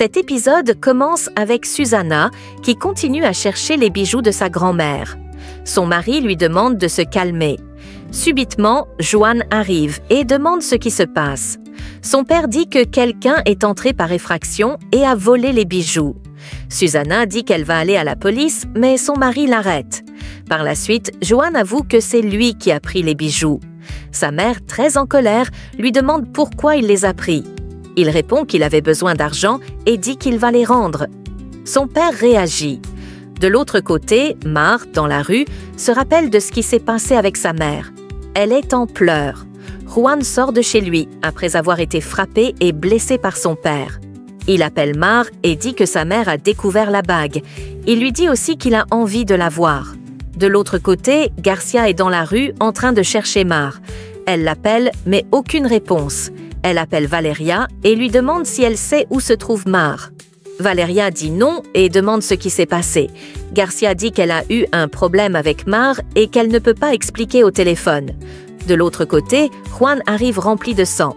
Cet épisode commence avec Susanna qui continue à chercher les bijoux de sa grand-mère. Son mari lui demande de se calmer. Subitement, Joan arrive et demande ce qui se passe. Son père dit que quelqu'un est entré par effraction et a volé les bijoux. Susanna dit qu'elle va aller à la police, mais son mari l'arrête. Par la suite, Joan avoue que c'est lui qui a pris les bijoux. Sa mère, très en colère, lui demande pourquoi il les a pris. Il répond qu'il avait besoin d'argent et dit qu'il va les rendre. Son père réagit. De l'autre côté, Mar, dans la rue, se rappelle de ce qui s'est passé avec sa mère. Elle est en pleurs. Juan sort de chez lui après avoir été frappé et blessé par son père. Il appelle Mar et dit que sa mère a découvert la bague. Il lui dit aussi qu'il a envie de la voir. De l'autre côté, Garcia est dans la rue en train de chercher Mar. Elle l'appelle, mais aucune réponse. Elle appelle Valeria et lui demande si elle sait où se trouve Mar. Valeria dit non et demande ce qui s'est passé. Garcia dit qu'elle a eu un problème avec Mar et qu'elle ne peut pas expliquer au téléphone. De l'autre côté, Juan arrive rempli de sang.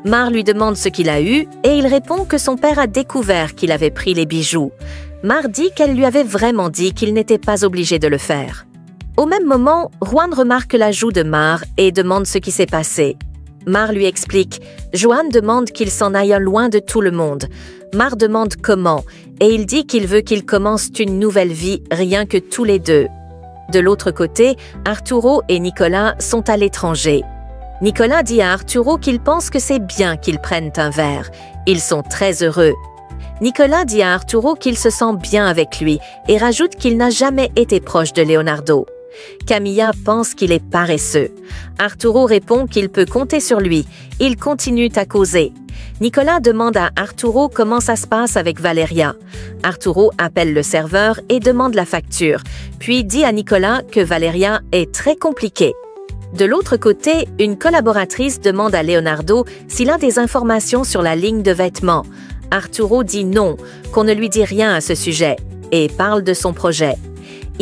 Mar lui demande ce qu'il a eu et il répond que son père a découvert qu'il avait pris les bijoux. Mar dit qu'elle lui avait vraiment dit qu'il n'était pas obligé de le faire. Au même moment, Juan remarque la joue de Mar et demande ce qui s'est passé. Mar lui explique. Joan demande qu'il s'en aille loin de tout le monde. Mar demande comment et il dit qu'il veut qu'ils commencent une nouvelle vie rien que tous les deux. De l'autre côté, Arturo et Nicolas sont à l'étranger. Nicolas dit à Arturo qu'il pense que c'est bien qu'ils prennent un verre. Ils sont très heureux. Nicolas dit à Arturo qu'il se sent bien avec lui et rajoute qu'il n'a jamais été proche de Leonardo. Camilla pense qu'il est paresseux. Arturo répond qu'il peut compter sur lui. Ils continuent à causer. Nicolas demande à Arturo comment ça se passe avec Valeria. Arturo appelle le serveur et demande la facture, puis dit à Nicolas que Valeria est très compliquée. De l'autre côté, une collaboratrice demande à Leonardo s'il a des informations sur la ligne de vêtements. Arturo dit non, qu'on ne lui dit rien à ce sujet, et parle de son projet.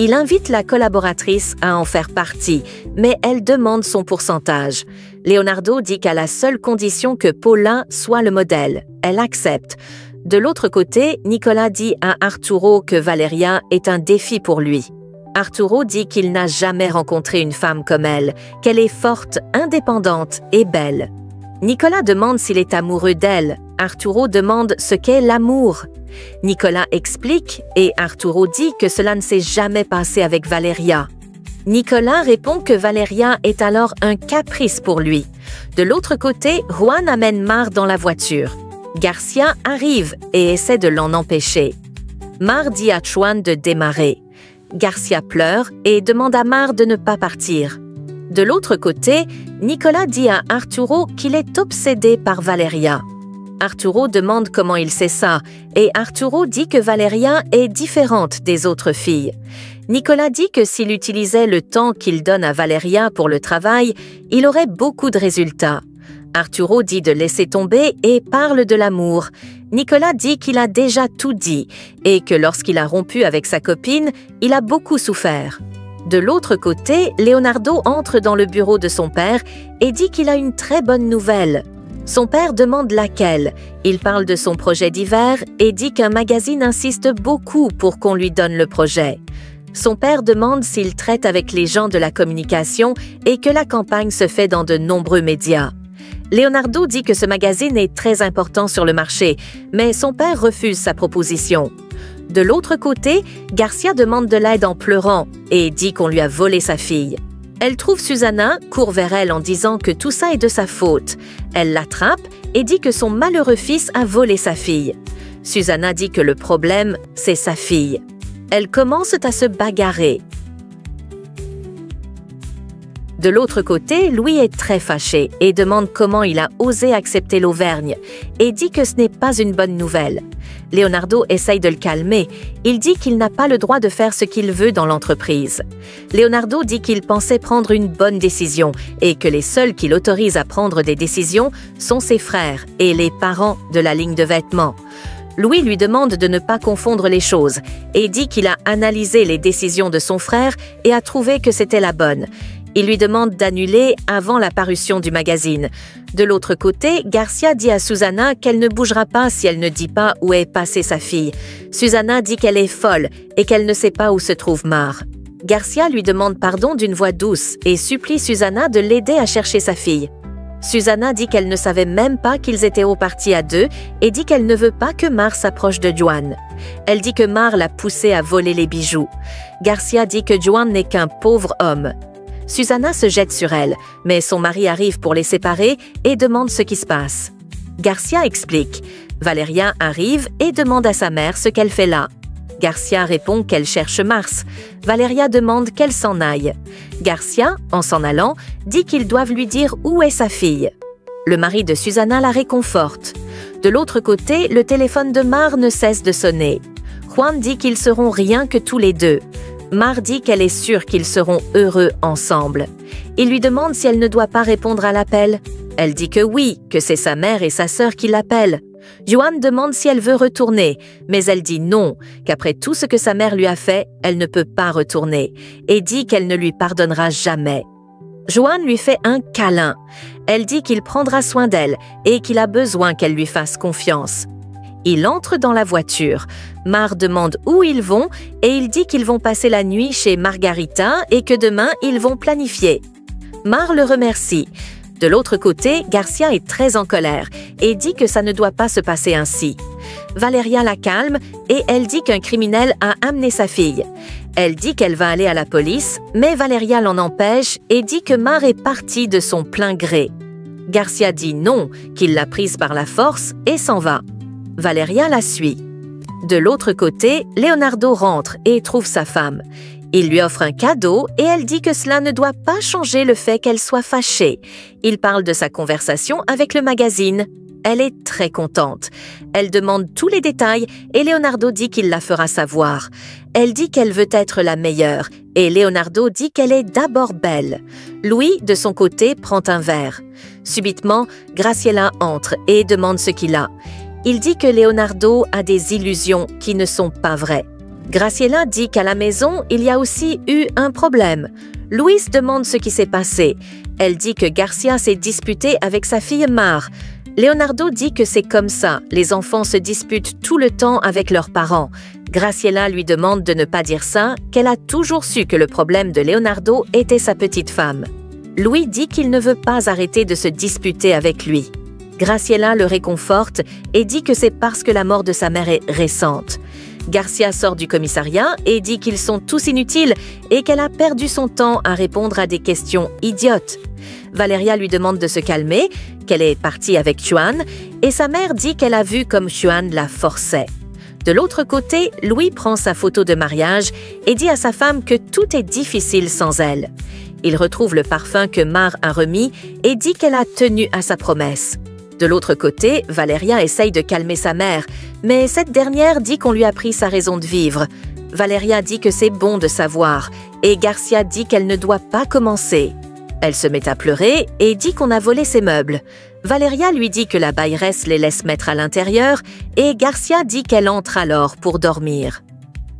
Il invite la collaboratrice à en faire partie, mais elle demande son pourcentage. Leonardo dit qu'à la seule condition que Paulin soit le modèle. Elle accepte. De l'autre côté, Nicolas dit à Arturo que Valeria est un défi pour lui. Arturo dit qu'il n'a jamais rencontré une femme comme elle, qu'elle est forte, indépendante et belle. Nicolas demande s'il est amoureux d'elle. Arturo demande ce qu'est l'amour. Nicolas explique et Arturo dit que cela ne s'est jamais passé avec Valeria. Nicolas répond que Valeria est alors un caprice pour lui. De l'autre côté, Juan amène Mar dans la voiture. Garcia arrive et essaie de l'en empêcher. Mar dit à Juan de démarrer. Garcia pleure et demande à Mar de ne pas partir. De l'autre côté, Nicolas dit à Arturo qu'il est obsédé par Valeria. Arturo demande comment il sait ça et Arturo dit que Valeria est différente des autres filles. Nicolas dit que s'il utilisait le temps qu'il donne à Valeria pour le travail, il aurait beaucoup de résultats. Arturo dit de laisser tomber et parle de l'amour. Nicolas dit qu'il a déjà tout dit et que lorsqu'il a rompu avec sa copine, il a beaucoup souffert. De l'autre côté, Leonardo entre dans le bureau de son père et dit qu'il a une très bonne nouvelle. Son père demande laquelle. Il parle de son projet d'hiver et dit qu'un magazine insiste beaucoup pour qu'on lui donne le projet. Son père demande s'il traite avec les gens de la communication et que la campagne se fait dans de nombreux médias. Leonardo dit que ce magazine est très important sur le marché, mais son père refuse sa proposition. De l'autre côté, Garcia demande de l'aide en pleurant et dit qu'on lui a volé sa fille. Elle trouve Susanna, court vers elle en disant que tout ça est de sa faute. Elle l'attrape et dit que son malheureux fils a volé sa fille. Susanna dit que le problème, c'est sa fille. Elles commencent à se bagarrer. De l'autre côté, Louis est très fâché et demande comment il a osé accepter l'Auvergne et dit que ce n'est pas une bonne nouvelle. Leonardo essaye de le calmer. Il dit qu'il n'a pas le droit de faire ce qu'il veut dans l'entreprise. Leonardo dit qu'il pensait prendre une bonne décision et que les seuls qui l'autorisent à prendre des décisions sont ses frères et les parents de la ligne de vêtements. Louis lui demande de ne pas confondre les choses et dit qu'il a analysé les décisions de son frère et a trouvé que c'était la bonne. Il lui demande d'annuler avant la parution du magazine. De l'autre côté, Garcia dit à Susana qu'elle ne bougera pas si elle ne dit pas où est passée sa fille. Susana dit qu'elle est folle et qu'elle ne sait pas où se trouve Mar. Garcia lui demande pardon d'une voix douce et supplie Susana de l'aider à chercher sa fille. Susana dit qu'elle ne savait même pas qu'ils étaient repartis à deux et dit qu'elle ne veut pas que Mar s'approche de Juan. Elle dit que Mar l'a poussée à voler les bijoux. Garcia dit que Juan n'est qu'un pauvre homme. Susana se jette sur elle, mais son mari arrive pour les séparer et demande ce qui se passe. Garcia explique. Valeria arrive et demande à sa mère ce qu'elle fait là. Garcia répond qu'elle cherche Mars. Valeria demande qu'elle s'en aille. Garcia, en s'en allant, dit qu'ils doivent lui dire où est sa fille. Le mari de Susana la réconforte. De l'autre côté, le téléphone de Mar ne cesse de sonner. Juan dit qu'ils seront rien que tous les deux. Mar dit qu'elle est sûre qu'ils seront heureux ensemble. Il lui demande si elle ne doit pas répondre à l'appel. Elle dit que oui, que c'est sa mère et sa sœur qui l'appellent. Juan demande si elle veut retourner, mais elle dit non, qu'après tout ce que sa mère lui a fait, elle ne peut pas retourner, et dit qu'elle ne lui pardonnera jamais. Juan lui fait un câlin. Elle dit qu'il prendra soin d'elle et qu'il a besoin qu'elle lui fasse confiance. Il entre dans la voiture. Mar demande où ils vont et il dit qu'ils vont passer la nuit chez Margarita et que demain ils vont planifier. Mar le remercie. De l'autre côté, Garcia est très en colère et dit que ça ne doit pas se passer ainsi. Valeria la calme et elle dit qu'un criminel a amené sa fille. Elle dit qu'elle va aller à la police, mais Valeria l'en empêche et dit que Mar est partie de son plein gré. Garcia dit non, qu'il l'a prise par la force et s'en va. Valeria la suit. De l'autre côté, Leonardo rentre et trouve sa femme. Il lui offre un cadeau et elle dit que cela ne doit pas changer le fait qu'elle soit fâchée. Il parle de sa conversation avec le magazine. Elle est très contente. Elle demande tous les détails et Leonardo dit qu'il la fera savoir. Elle dit qu'elle veut être la meilleure et Leonardo dit qu'elle est d'abord belle. Louis, de son côté, prend un verre. Subitement, Graciela entre et demande ce qu'il a. Il dit que Leonardo a des illusions qui ne sont pas vraies. Graciela dit qu'à la maison, il y a aussi eu un problème. Louise demande ce qui s'est passé. Elle dit que Garcia s'est disputé avec sa fille Mar. Leonardo dit que c'est comme ça, les enfants se disputent tout le temps avec leurs parents. Graciela lui demande de ne pas dire ça, qu'elle a toujours su que le problème de Leonardo était sa petite femme. Louis dit qu'il ne veut pas arrêter de se disputer avec lui. Graciela le réconforte et dit que c'est parce que la mort de sa mère est récente. Garcia sort du commissariat et dit qu'ils sont tous inutiles et qu'elle a perdu son temps à répondre à des questions idiotes. Valeria lui demande de se calmer, qu'elle est partie avec Juan, et sa mère dit qu'elle a vu comme Juan la forçait. De l'autre côté, Louis prend sa photo de mariage et dit à sa femme que tout est difficile sans elle. Il retrouve le parfum que Mar a remis et dit qu'elle a tenu à sa promesse. De l'autre côté, Valeria essaye de calmer sa mère, mais cette dernière dit qu'on lui a pris sa raison de vivre. Valeria dit que c'est bon de savoir, et Garcia dit qu'elle ne doit pas commencer. Elle se met à pleurer et dit qu'on a volé ses meubles. Valeria lui dit que la bailleresse les laisse mettre à l'intérieur, et Garcia dit qu'elle entre alors pour dormir.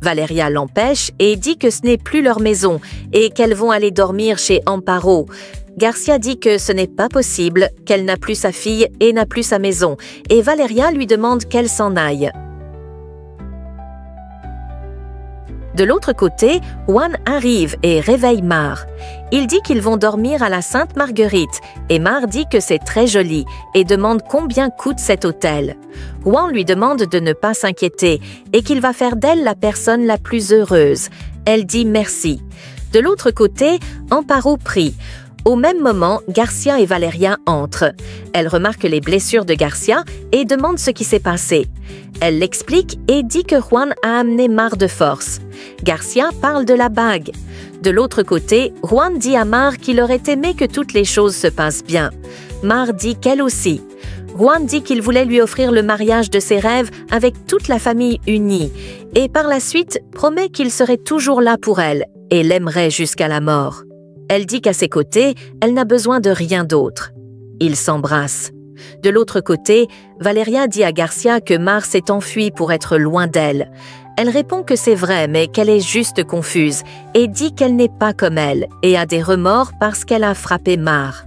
Valeria l'empêche et dit que ce n'est plus leur maison et qu'elles vont aller dormir chez Amparo. Garcia dit que ce n'est pas possible, qu'elle n'a plus sa fille et n'a plus sa maison, et Valeria lui demande qu'elle s'en aille. De l'autre côté, Juan arrive et réveille Mar. Il dit qu'ils vont dormir à la Sainte-Marguerite, et Mar dit que c'est très joli et demande combien coûte cet hôtel. Juan lui demande de ne pas s'inquiéter et qu'il va faire d'elle la personne la plus heureuse. Elle dit merci. De l'autre côté, Amparo prie. Au même moment, Garcia et Valeria entrent. Elle remarque les blessures de Garcia et demande ce qui s'est passé. Elle l'explique et dit que Juan a amené Mar de force. Garcia parle de la bague. De l'autre côté, Juan dit à Mar qu'il aurait aimé que toutes les choses se passent bien. Mar dit qu'elle aussi. Juan dit qu'il voulait lui offrir le mariage de ses rêves avec toute la famille unie et par la suite promet qu'il serait toujours là pour elle et l'aimerait jusqu'à la mort. Elle dit qu'à ses côtés, elle n'a besoin de rien d'autre. Ils s'embrassent. De l'autre côté, Valeria dit à Garcia que Mar s'est enfuie pour être loin d'elle. Elle répond que c'est vrai, mais qu'elle est juste confuse et dit qu'elle n'est pas comme elle et a des remords parce qu'elle a frappé Mar.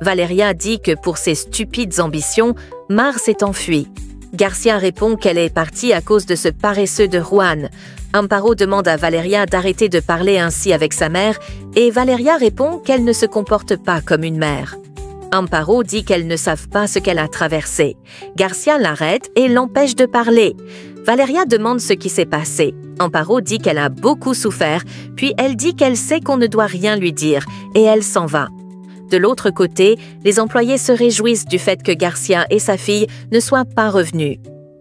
Valeria dit que pour ses stupides ambitions, Mar s'est enfuie. Garcia répond qu'elle est partie à cause de ce paresseux de Juan. Amparo demande à Valeria d'arrêter de parler ainsi avec sa mère et Valeria répond qu'elle ne se comporte pas comme une mère. Amparo dit qu'elles ne savent pas ce qu'elle a traversé. Garcia l'arrête et l'empêche de parler. Valeria demande ce qui s'est passé. Amparo dit qu'elle a beaucoup souffert, puis elle dit qu'elle sait qu'on ne doit rien lui dire et elle s'en va. De l'autre côté, les employés se réjouissent du fait que Garcia et sa fille ne soient pas revenus.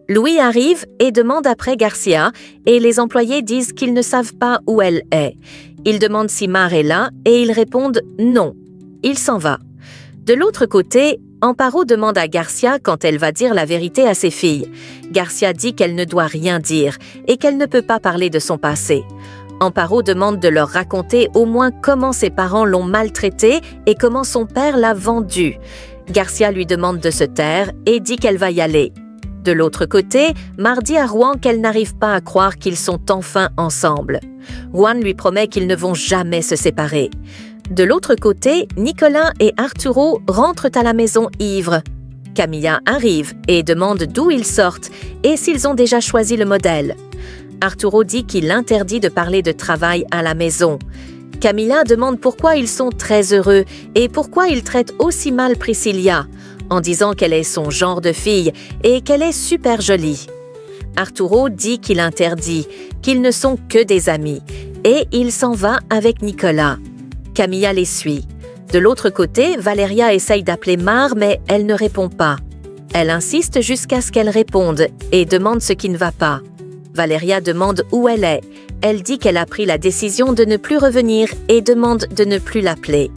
Louis arrive et demande après Garcia et les employés disent qu'ils ne savent pas où elle est. Ils demandent si Mar est là et ils répondent non. Il s'en va. De l'autre côté, Amparo demande à Garcia quand elle va dire la vérité à ses filles. Garcia dit qu'elle ne doit rien dire et qu'elle ne peut pas parler de son passé. Amparo demande de leur raconter au moins comment ses parents l'ont maltraitée et comment son père l'a vendue. Garcia lui demande de se taire et dit qu'elle va y aller. De l'autre côté, Mar dit à Juan qu'elle n'arrive pas à croire qu'ils sont enfin ensemble. Juan lui promet qu'ils ne vont jamais se séparer. De l'autre côté, Nicolas et Arturo rentrent à la maison ivres. Camilla arrive et demande d'où ils sortent et s'ils ont déjà choisi le modèle. Arturo dit qu'il interdit de parler de travail à la maison. Camilla demande pourquoi ils sont très heureux et pourquoi ils traitent aussi mal Priscilla, en disant qu'elle est son genre de fille et qu'elle est super jolie. Arturo dit qu'il interdit, qu'ils ne sont que des amis, et il s'en va avec Nicolas. Camilla les suit. De l'autre côté, Valeria essaye d'appeler Mar, mais elle ne répond pas. Elle insiste jusqu'à ce qu'elle réponde et demande ce qui ne va pas. Valeria demande où elle est. Elle dit qu'elle a pris la décision de ne plus revenir et demande de ne plus l'appeler.